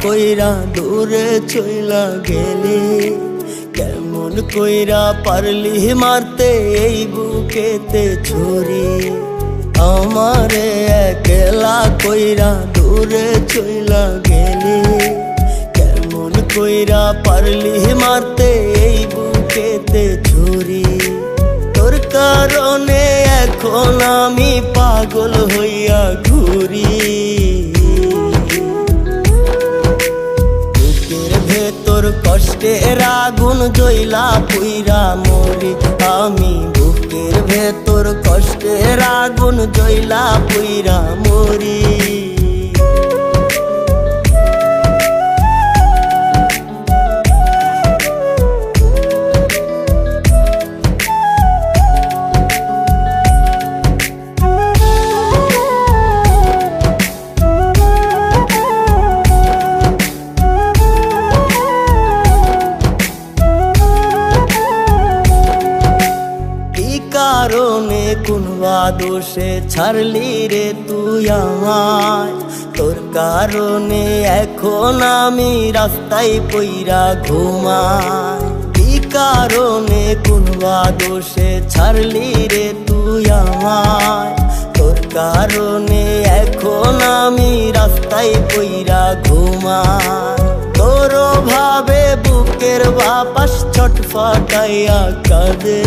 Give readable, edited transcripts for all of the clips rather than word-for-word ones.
কইরা দূরে চইলা গেলি, কেমন কইরা পারলি মারতে এই বুকেতে ছুরি। আমারে একলা কইরা দূরে চইলা গেলি, কেমন কইরা পারলি মারতে এই বুকেতে ছুরি। তোর কারণে এখন আমি পাগল হইয়া ঘুরি। বুকের ভেতর কষ্টের আগুন জ্বইলা পুইরা মরি আমি, বুকের ভেতর কষ্টের আগুন জ্বইলা পুইরা মরি। কারণে কোনবা দোষে ছাড়লি রে তুই আমায়, তোর কারণে এখন আমি রাস্তায় পইরা ঘুমাই। কি কারণে কোনবা দোষে ছাড়লি রে তুই আমায়, তোর কারণে এখন আমি রাস্তায় পইরা ঘুমাই। তোর ভাবে বুকের বাপাস ছটফটাইয়া কাঁদে,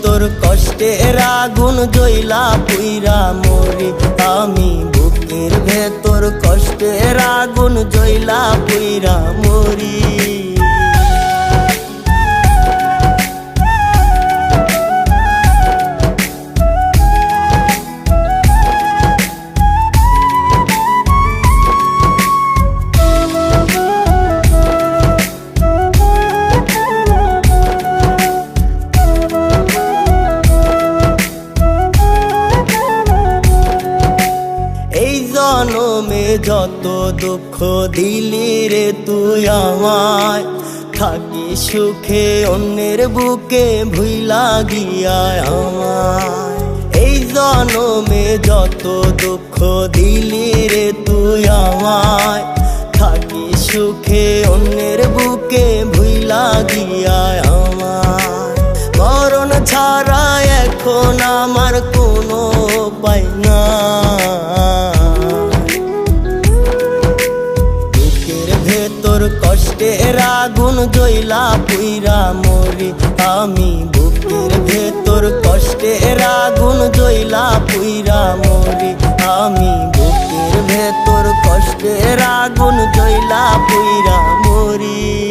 তোর কষ্টের আগুন জ্বইলা পুইরা মরি আমি, বুকের ভেতর কষ্টের আগুন জ্বইলা পুইরা মরি। জনমে যত দুঃখ দিলি রে তুই আমায়, থাকি সুখে অন্যের বুকে ভুইলা গিয়া আমায়। এই জনমে যত দুঃখ দিলি রে তুই আমায়, থাকি সুখে অন্যের বুকে ভুইলা গিয়া আমায়। মরণ ছাড়া এখন আমার কোনো উপায় না, তোর কষ্টের আগুন জ্বইলা পুইরা মরি আমি, বুকের ভেতর কষ্টের আগুন জ্বইলা পুইরা মরি আমি, বুকের ভেতর কষ্টের আগুন জ্বইলা পুইরা মরি।